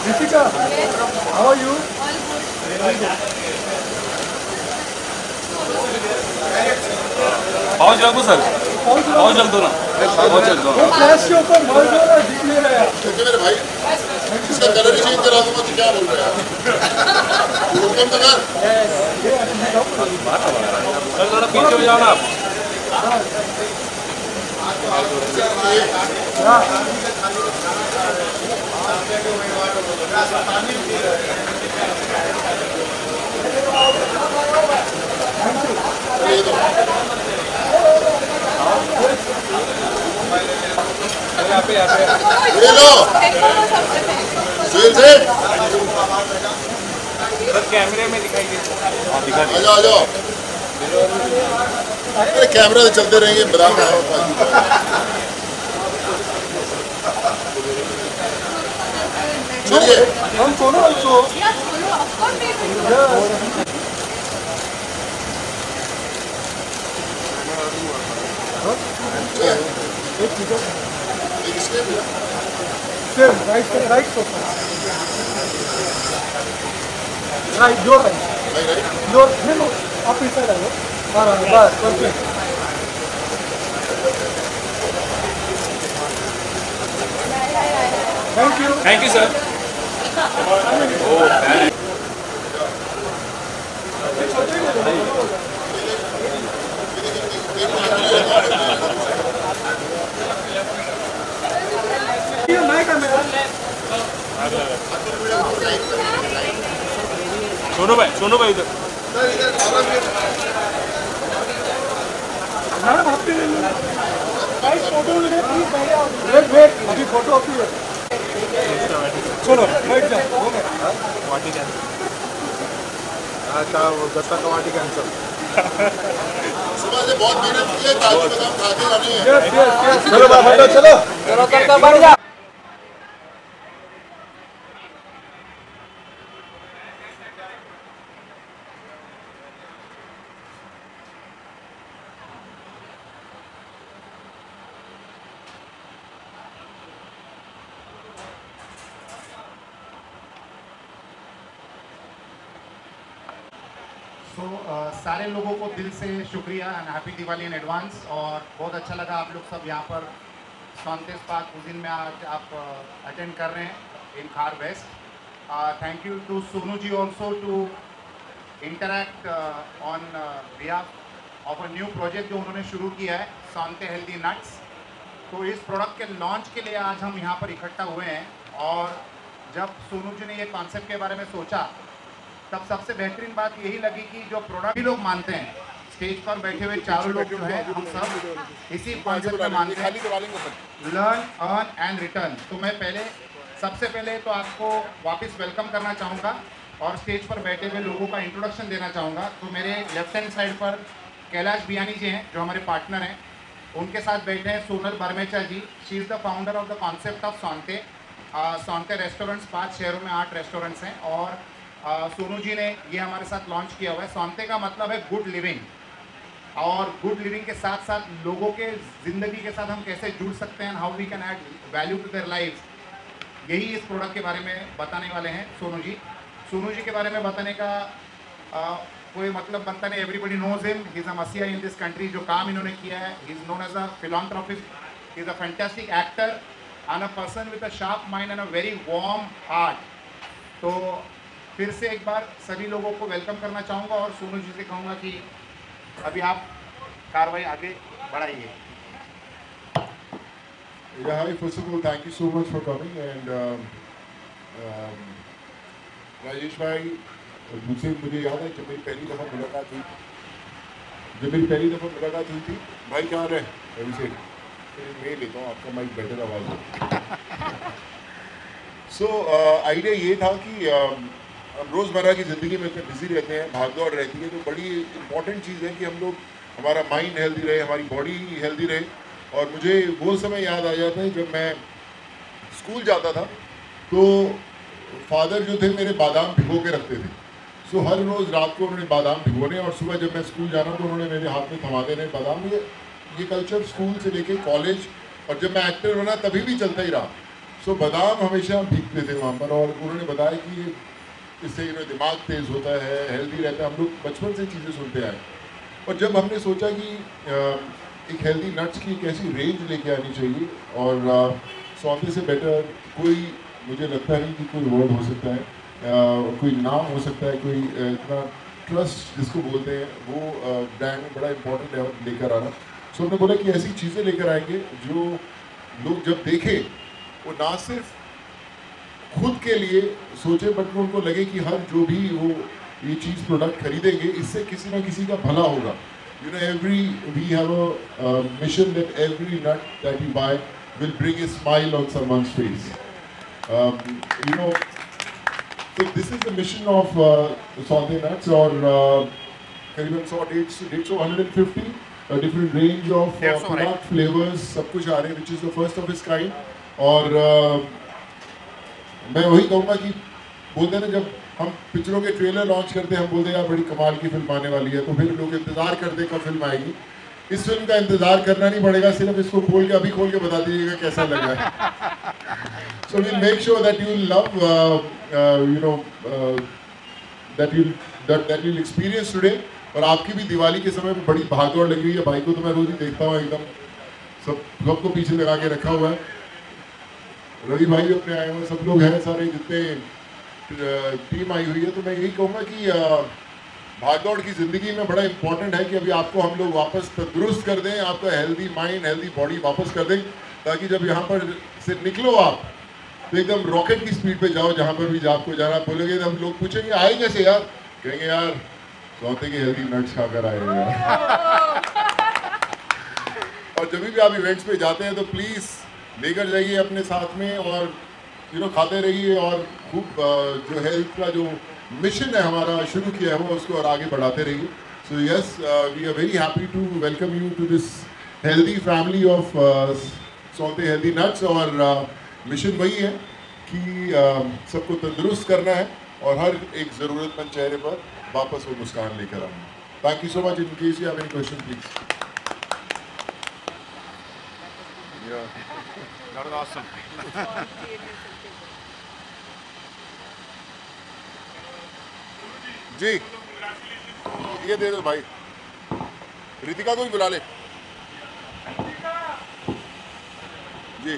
Ritika, how are you? पाँच जल दो सर, पाँच जल दो ना, पाँच जल दो। फ्लैश के ऊपर मर गया ना, दिख नहीं रहा है। क्योंकि मेरे भाई इसका कलर ही चेंज करा दूंगा तो क्या बोल रहे हैं हुक्म तो कर। सर थोड़ा पीछे हो जाओ ना आप। ले लो सर कैमरे में दिखाई दे। आ जाओ आ जाओ। अरे कैमरा से चलते रहेंगे बराबर आओ। चलिए हम सोनो also. Same, right sofa. Right, your right. Your, no, up inside आयो. हाँ, बस, perfect. Thank you. Thank you sir. My camera. Sonu भाई इधर। मैडम आपके लिए गाइस फोटो ले प्लीज पहले आओ। वेट अभी फोटो आपकी है। चलो बैठ जाओ। हो गया वाटी कैंसिल। अच्छा वो दत्ता का वाटी कैंसिल। सुबह से बहुत मेहनत की है काजू बादाम खाते रहने हैं। यस चलो बाबा चलो दत्ता बढ़ जा। सारे लोगों को दिल से शुक्रिया and happy Diwali in advance. और बहुत अच्छा लगा आप लोग सब यहाँ पर स्वांते स्पा कुजिन में आज आप अटेंड कर रहे हैं in Khar west. Thank you to Sonu ji also to interact on behalf of a new project जो उन्होंने शुरू किया है स्वांते हेल्दी नट्स। तो इस प्रोडक्ट के लॉन्च के लिए आज हम यहाँ पर इकट्ठा हुए हैं। और जब सोनू जी ने ये कॉन्सेप्ट के बारे में सोचा तब सबसे बेहतरीन बात यही लगी कि जो प्रोडक्ट भी लोग मानते हैं, स्टेज पर बैठे हुए चारों लोग जो हैं हम सब इसी कॉन्सेप्ट में मानते हैं, लर्न अर्न एंड रिटर्न। तो मैं सबसे पहले तो आपको वापस वेलकम करना चाहूँगा और स्टेज पर बैठे हुए लोगों का इंट्रोडक्शन देना चाहूँगा। तो मेरे लेफ्ट हैंड साइड पर कैलाश बियानी जी हैं जो हमारे पार्टनर हैं, उनके साथ बैठे हैं Sonal Bermecha ji. She is the founder of the concept of Swaante. Swaante restaurants 5 शहरों में 8 रेस्टोरेंट्स हैं। और सोनू जी ने ये हमारे साथ लॉन्च किया हुआ है। स्वांते का मतलब है गुड लिविंग, और गुड लिविंग के साथ साथ लोगों के ज़िंदगी के साथ हम कैसे जुड़ सकते हैं, how we can add value to their life, यही इस प्रोडक्ट के बारे में बताने वाले हैं सोनू जी। सोनू जी के बारे में बताने का कोई मतलब बनता नहीं, everybody knows him, he is a मसीहा इन दिस कंट्री। जो काम इन्होंने किया है, he is known as a philanthropist, he is a fantastic actor and a person with a sharp mind and a very warm heart. तो फिर से एक बार सभी लोगों को वेलकम करना चाहूँगा और सोनू जी से कहूँगा कि अभी आप कार्रवाई आगे बढ़ाइए। Yeah, hi, first of all, thank you so much for coming and Rajesh भाई, मुझे याद है जब मेरी पहली दफ़ा मुलाकात हुई थी, भाई क्या रहे अभिषेक, मैं लेता हूँ आपका माइक, बेटर आवाज़ हो। सो आइडिया ये था कि हम रोज़मर्रा की ज़िंदगी में इतने बिजी रहते हैं, भागदौड़ रहती है, तो बड़ी इंपॉर्टेंट चीज़ है कि हम लोग, हमारा माइंड हेल्दी रहे, हमारी बॉडी हेल्दी रहे। और मुझे वो समय याद आ जाता है जब मैं स्कूल जाता था, तो फादर जो थे मेरे बादाम भिगो के रखते थे। सो हर रोज़ रात को उन्होंने बादाम भिगोने और सुबह जब मैं स्कूल जाना तो उन्होंने मेरे हाथ में थमा देने बादाम। ये कल्चर स्कूल से लेके कॉलेज और जब मैं एक्टर बना तभी भी चलता ही रहा। सो बादाम हमेशा भीगते थे वहाँ पर और उन्होंने बताया कि इससे दिमाग तेज़ होता है, हेल्दी रहता है। हम लोग बचपन से चीज़ें सुनते आए और जब हमने सोचा कि एक हेल्दी नट्स की एक ऐसी रेंज लेके आनी चाहिए और सौंदे से बेटर कोई मुझे लगता नहीं कि कोई वर्ड हो सकता है, कोई नाम हो सकता है, कोई इतना ट्रस्ट जिसको बोलते हैं वो ब्रांड बड़ा इंपॉर्टेंट है और लेकर आना। सो हमने बोला कि ऐसी चीज़ें लेकर आएंगे जो लोग जब देखें वो ना सिर्फ खुद के लिए सोचे बट उनको लगे कि हर जो भी वो ये चीज़ प्रोडक्ट खरीदेंगे इससे किसी ना किसी का भला होगा। You know, we have a mission that every nut that you buy will bring a smile on someone's face. You know, so this is the mission of Saute Nuts और करीबन 150 different range of product flavors सब कुछ आ रहे हैं, which is the first of its kind। और मैं वही कहूँगा कि बोलते हैं ना जब हम पिक्चरों के ट्रेलर लॉन्च करते हैं हम बोलते हैं यार बड़ी कमाल की फिल्म आने वाली है, तो फिर लोग इंतज़ार करते हैं कब फिल्म आएगी। इस फिल्म का इंतज़ार करना नहीं पड़ेगा, सिर्फ इसको अभी खोल के बता दीजिएगा कैसा लगा है। So we'll make sure that you love you know that you experience today. और आपकी भी दिवाली के समय में बड़ी भागदौड़ लग रही है। भाई को तो मैं रोज़ ही देखता हूँ एकदम सबको पीछे लगा के रखा हुआ है। रवि भाई अपने आए हुए सब लोग हैं, सारे जितने टीम आई हुई है। तो मैं यही कहूँगा कि भागदौड़ की ज़िंदगी में बड़ा इंपॉर्टेंट है कि अभी आपको हम लोग वापस तंदुरुस्त कर दें, आपका हेल्दी माइंड हेल्दी बॉडी वापस कर दें, ताकि जब यहाँ पर से निकलो आप तो एकदम रॉकेट की स्पीड पे जाओ। जहाँ पर भी आपको जाना बोलोगे तो हम लोग पूछेंगे आए कैसे यार, कहेंगे यार सौते के हेल्दी नट्स खाकर आए यार। और जब भी आप इवेंट्स पे जाते हैं तो प्लीज़ लेकर जाइए अपने साथ में और खाते रहिए और खूब जो हेल्थ का जो मिशन है हमारा शुरू किया है वो उसको और आगे बढ़ाते रहिए। So yes, we are very happy to welcome you to this healthy family of Saute healthy nuts. और मिशन वही है कि सबको तंदुरुस्त करना है और हर एक ज़रूरतमंद चेहरे पर वापस वो मुस्कान लेकर आना। Thank you so much. In case you have any question please. That was awesome. जी ये दे दो भाई, रितिका को भी बुला ले जी।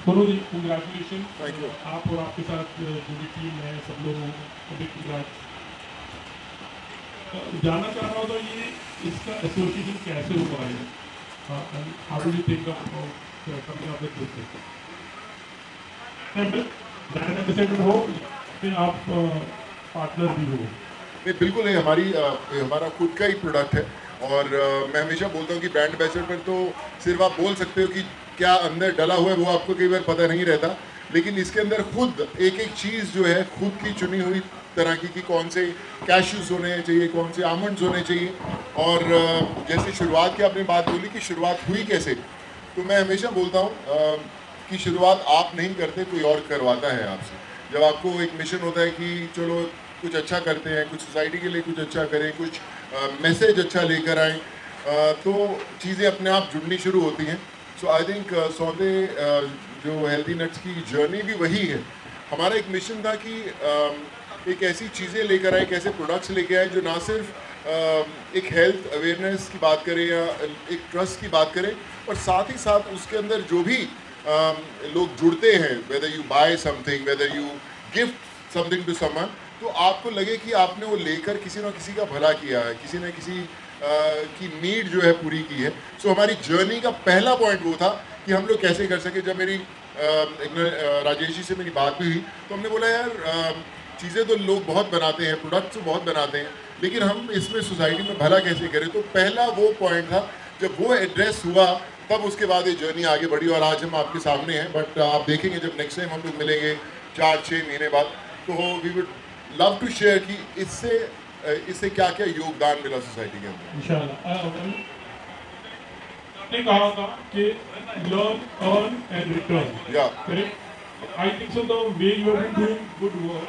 Sonu ji congratulation. Thank you. आप और आपके साथ जो भी टीम है सब लोगों को जानना चाह रहा हूँ तो ये इसका एसोसिएशन कैसे हुआ है? How do you think of coming up with this? Brand ambassador हो फिर आप पार्टनर भी हो? नहीं बिल्कुल नहीं, हमारा खुद का ही प्रोडक्ट है। और मैं हमेशा बोलता हूँ कि ब्रांड एम्बेसडर पर तो सिर्फ आप बोल सकते हो कि क्या अंदर डला हुआ है वो आपको कई बार पता नहीं रहता, लेकिन इसके अंदर खुद एक एक चीज़ जो है खुद की चुनी हुई तरह की कौन से कैश्यूज होने चाहिए, कौन से आमंड्स होने चाहिए। और जैसे शुरुआत की आपने बात बोली कि शुरुआत हुई कैसे, तो मैं हमेशा बोलता हूँ कि शुरुआत आप नहीं करते, कोई और करवाता है आपसे। जब आपको एक मिशन होता है कि चलो कुछ अच्छा करते हैं, कुछ सोसाइटी के लिए कुछ अच्छा करें, कुछ मैसेज अच्छा लेकर आएँ, तो चीज़ें अपने आप जुड़नी शुरू होती हैं। सो आई थिंक सौदे जो हेल्दी नट्स की जर्नी भी वही है। हमारा एक मिशन था कि एक ऐसी चीज़ें लेकर आए, एक ऐसे प्रोडक्ट्स लेकर आए जो ना सिर्फ एक हेल्थ अवेयरनेस की बात करें या एक ट्रस्ट की बात करें, और साथ ही साथ उसके अंदर जो भी लोग जुड़ते हैं, whether you buy something, whether you gift something to someone, तो आपको लगे कि आपने वो लेकर किसी ना किसी का भला किया है, किसी न किसी की नीड जो है पूरी की है। सो हमारी जर्नी का पहला पॉइंट वो था कि हम लोग कैसे कर सके। जब मेरी राजेश जी से मेरी बात भी हुई तो हमने बोला यार चीज़ें तो लोग बहुत बनाते हैं, प्रोडक्ट्स तो बहुत बनाते हैं, लेकिन हम इसमें सोसाइटी में भला कैसे करें। तो पहला वो पॉइंट था, जब वो एड्रेस हुआ तब उसके बाद ये जर्नी आगे बढ़ी और आज हम आपके सामने हैं। बट आप देखेंगे जब नेक्स्ट टाइम हम लोग मिलेंगे 4-6 महीने बाद, तो we would love to share कि इससे क्या क्या योगदान मिला सोसाइटी के अंदर। इंशाल्लाह। आपने कहा था कि लर्न, अर्न एंड रिटर्न, या correct? I think so. The way you have been doing good work.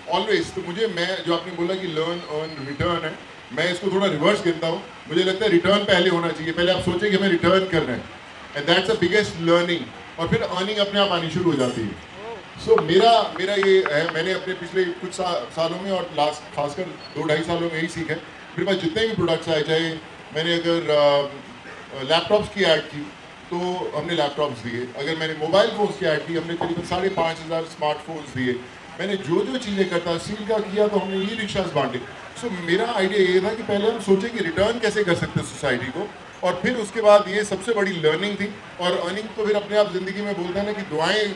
Always. तो मुझे, मैं जो आपने बोला कि लर्न अर्न रिटर्न है, मैं इसको थोड़ा रिवर्स कहता हूँ। मुझे लगता है रिटर्न पहले होना चाहिए। पहले आप सोचें कि हमें रिटर्न करना है, and that's the biggest learning, और फिर अर्निंग अपने आप आनी शुरू हो जाती है। सो मेरा ये है, मैंने अपने पिछले कुछ सालों में और लास्ट खासकर 2-2.5 सालों में यही सीखा है। मेरे पास जितने भी प्रोडक्ट्स आए, चाहे मैंने अगर लैपटॉप्स की ऐड की तो हमने लैपटॉप्स दिए, अगर मैंने मोबाइल फ़ोन्स की ऐड की हमने करीबन 5,500 स्मार्टफोन्स दिए, मैंने जो चीज़ें करता स्टील का किया तो हमने ई रिक्शाज बांटे। सो मेरा आइडिया ये था कि पहले हम सोचें कि रिटर्न कैसे कर सकते हैं सोसाइटी को, और फिर उसके बाद ये सबसे बड़ी लर्निंग थी। और अर्निंग तो फिर अपने आप ज़िंदगी में बोलते हैं ना कि दुआएं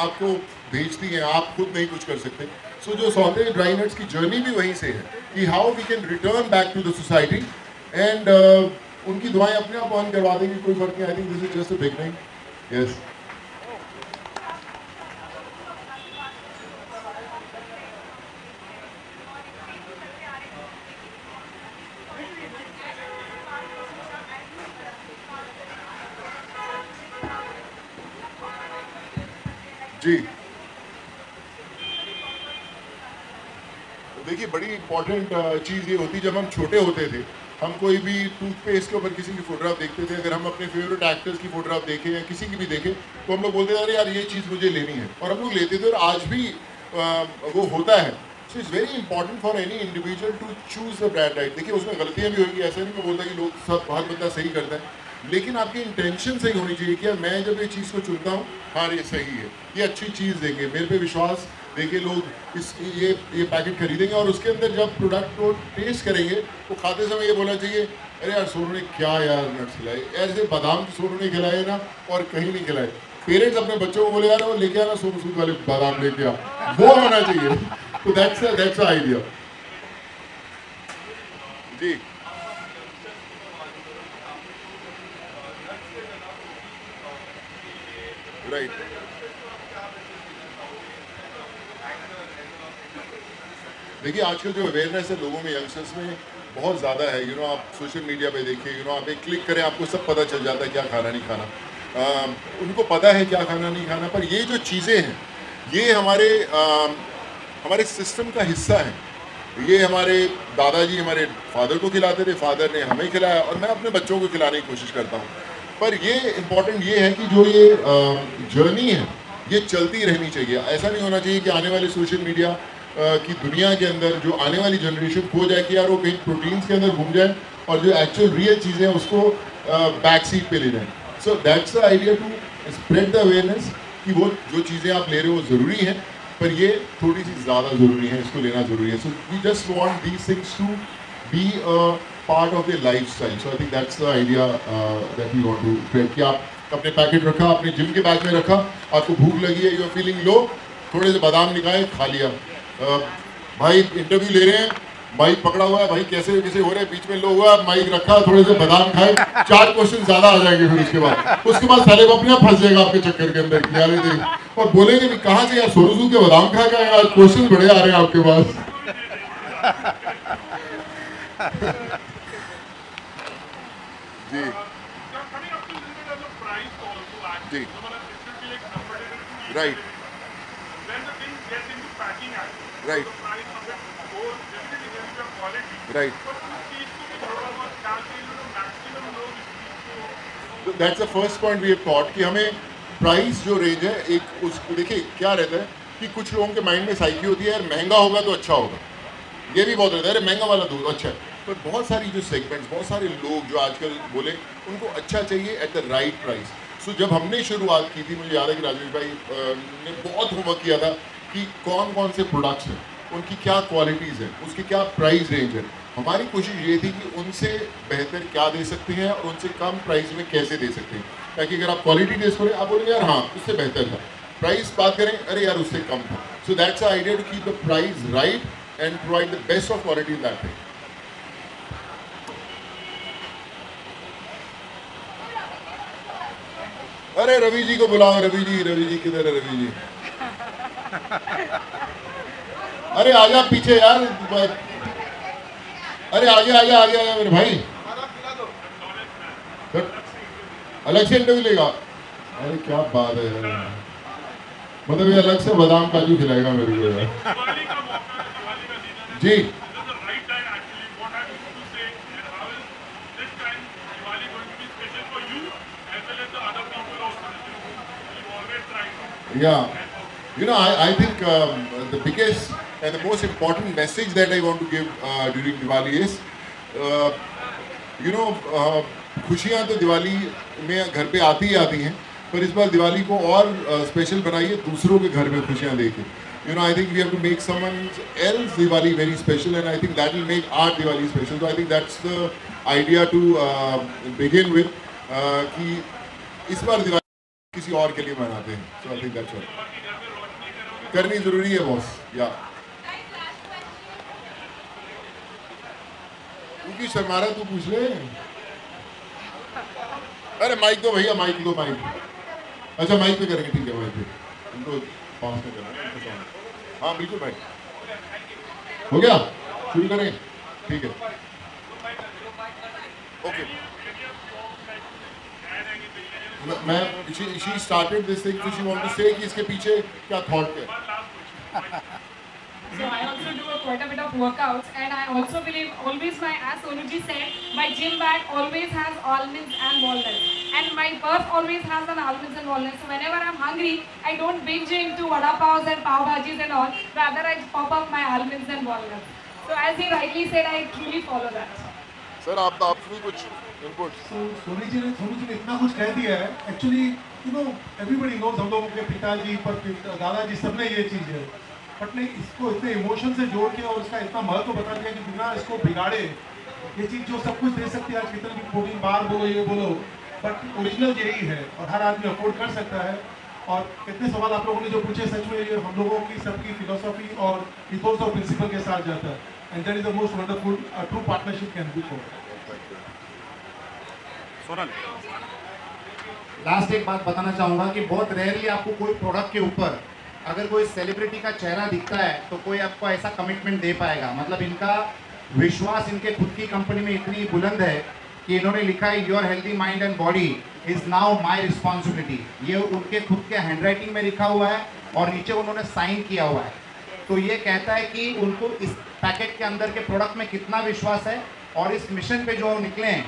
आपको भेजती हैं, आप खुद नहीं कुछ कर सकते। सो जो सौते ड्राई नट्स की जर्नी भी वहीं से है कि how we can return back to the society, and उनकी दुआएं अपने आप अर्न करवा देंगी, कोई फर्क नहीं। I think this is just a beginning. Yes, जी देखिए, बड़ी इंपॉर्टेंट चीज़ ये होती, जब हम छोटे होते थे, हम कोई भी टूथपेस्ट के ऊपर किसी की फोटोग्राफ देखते थे, अगर हम अपने फेवरेट एक्टर्स की फोटोग्राफ देखें या किसी की भी देखें तो हम लोग बोलते थे अरे यार ये चीज़ मुझे लेनी है, और हम लोग लेते थे, और आज भी वो होता है। So it's very important for any individual to choose the brand right. देखिए उसमें गलतियाँ भी होगी, ऐसा नहीं मैं बोलता कि लोग सब हर बंदा सही करता है, लेकिन आपकी इंटेंशन सही होनी चाहिए कि यार मैं जब ये चीज़ को चुनता हूँ, हाँ ये सही है, ये अच्छी चीज़ देंगे, मेरे पे विश्वास देखिए लोग इस ये पैकेट खरीदेंगे, और उसके अंदर जब प्रोडक्ट को टेस्ट करेंगे तो खाते समय ये बोलना चाहिए अरे यार सोनू ने क्या यार नट्स खिलाए, ऐसे बादाम सोनू ने खिलाए ना और कहीं नहीं खिलाए। पेरेंट्स अपने बच्चों को बोले यार वो लेके आना सोनू सूद वाले बादाम लेके आ, वो होना चाहिए। तो दैट्स आइडिया जी। राइट, देखिए आजकल जो अवेयरनेस है लोगों में, यंगस्टर्स में बहुत ज़्यादा है। आप सोशल मीडिया पे देखिए, आप एक क्लिक करें आपको सब पता चल जाता है क्या खाना नहीं खाना। उनको पता है क्या खाना नहीं खाना, पर ये जो चीज़ें हैं ये हमारे सिस्टम का हिस्सा है। ये हमारे दादाजी हमारे फादर को खिलाते थे, फादर ने हमें खिलाया, और मैं अपने बच्चों को खिलाने की कोशिश करता हूँ। पर ये इम्पॉर्टेंट ये है कि जो ये जर्नी है ये चलती रहनी चाहिए। ऐसा नहीं होना चाहिए कि आने वाले सोशल मीडिया की दुनिया के अंदर जो आने वाली जनरेशन खो जाए कि यार वो कहीं प्रोटीन्स के अंदर घूम जाए और जो एक्चुअल रियल चीज़ें हैं उसको बैक सीट पे ले जाए। So that's the idea to spread the awareness कि वो जो चीज़ें आप ले रहे हो वो ज़रूरी है, पर ये थोड़ी सी ज़्यादा ज़रूरी है, इसको लेना ज़रूरी है। So we just want these things to be a part of the lifestyle. So I think that's the idea that we want to spread. कि आप अपने पैकेट रखा, अपने जिम के बैग में रखा, आपको भूख लगी है, यू आर फीलिंग लो, थोड़े से बादाम निकाले खा लिया। भाई इंटरव्यू ले रहे हैं, माइक पकड़ा हुआ है, भाई कैसे कैसे हो रहे हैं, बीच में लो हुआ, माइक रखा, थोड़े से बादाम खाए, 4 क्वेश्चन ज्यादा आ जाएंगे। फिर उसके बाद साले को अपने आप फंस जाएगा आपके चक्कर के अंदर कि यार देख, और बोलेंगे भी कहाँ से यार सोनू के बादाम खा के यार, क्वेश्चन बड़े आ रहे हैं आपके पास। जी जी, right right right. That's the first point we have thought कि हमें प्राइस जो रेंज है एक उसको देखिए क्या रहता है कि कुछ लोगों के माइंड में साइकी होती है यार महंगा होगा तो अच्छा होगा, ये भी बहुत रहता है अरे महंगा वाला दूध अच्छा है। पर बहुत सारी जो सेगमेंट्स, बहुत सारे लोग जो आजकल बोले उनको अच्छा चाहिए एट द राइट प्राइस। सो जब हमने शुरुआत की थी, मुझे याद है कि राजेश भाई ने बहुत होमवर्क किया था कि कौन कौन से प्रोडक्ट्स हैं, उनकी क्या क्वालिटीज़ हैं, उसकी क्या प्राइस रेंज है। हमारी कोशिश ये थी कि उनसे बेहतर क्या दे सकते हैं और उनसे कम प्राइस में कैसे दे सकते हैं, ताकि अगर आप क्वालिटी टेस्ट करें आप बोलेंगे यार हाँ उससे बेहतर था, प्राइस बात करें अरे यार उससे कम था। So that's the idea to keep the price right and provide the best of quality in that thing. अरे रवि जी को बुलाओ, रवि जी किधर है रवि जी? अरे आजा पीछे यार, अरे आगे मेरे भाई, अलग से इंटरव्यू लेगा। अरे क्या बात है यार, मतलब ये अलग से बादाम काजू खिलाएगा मेरे को यार। जी yeah, you know, I think the biggest and the most important message that I want to give during Diwali is you know, खुशियाँ तो दिवाली में घर पे आती ही आती हैं, पर इस बार दिवाली को और स्पेशल बनाइए दूसरों के घर में खुशियाँ देके। You know, I think we have to make someone else Diwali very special, and I think that will make our Diwali special. So I think that's the idea to begin with, कि इस बार दिवाली किसी और के लिए मनाते हैं। So I think that's what करनी जरूरी है बॉस। या क्योंकि शर्मारा तू पूछ ले। अरे माइक दो भैया, माइक दो, माइक। अच्छा माइक पे करेंगे, ठीक है माइक पे, उनको पास में करना है। हाँ बिल्कुल भाई, हो गया, शुरू करें, ठीक है, ओके। मैं she started this thing, so she want to say कि इसके पीछे क्या thought है। So I also do quite a bit of workouts, and I also believe always as Sonuji said, my gym bag always has almonds and walnuts, and my purse always has an almonds and walnuts. So whenever I'm hungry, I don't binge into vada pavs and pav bhajis and all. Rather, I pop up my almonds and walnuts. So as he rightly said, I truly follow that. Sir आप भी कुछ input. Soni ji ने इतना कुछ कह दिया है। Actually you know everybody knows, हम लोगों के पिताजी पर दादाजी सबने ये चीज़ है, बट नहीं इसको इतने इमोशन से जोड़ के और उसका इतना महत्व बता दिया कि बिना इसको बिगाड़े ये चीज़ जो सब कुछ दे सकती है, आज कितने भी प्रोटीन बार बोलो ये बोलो, बट ओरिजिनल यही है और हर आदमी अफोर्ड कर सकता है। और कितने सवाल आप लोगों ने जो पूछे, सच में ये हम लोगों की सबकी फिलोसॉफी और इथोस और प्रिंसिपल के साथ जाता है, and that is the most wonderful true partnership can be for. Sonal last एक बात बताना चाहूँगा कि बहुत रेयरली आपको कोई प्रोडक्ट के ऊपर अगर कोई सेलिब्रिटी का चेहरा दिखता है तो कोई आपको ऐसा कमिटमेंट दे पाएगा। मतलब इनका विश्वास इनके खुद की कंपनी में इतनी बुलंद है कि इन्होंने लिखा है your healthy mind and body is now my responsibility. ये उनके खुद के हैंडराइटिंग में लिखा हुआ है और नीचे उन्होंने साइन किया हुआ है। तो ये कहता है कि उनको इस पैकेट के अंदर के प्रोडक्ट में कितना विश्वास है और इस मिशन पे जो निकले हैं,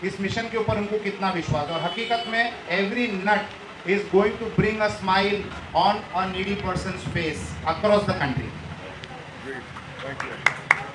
इस मिशन के ऊपर उनको कितना विश्वास है। और हकीकत में every nut is going to bring a smile on a needy person's face across the country. Great, thank you.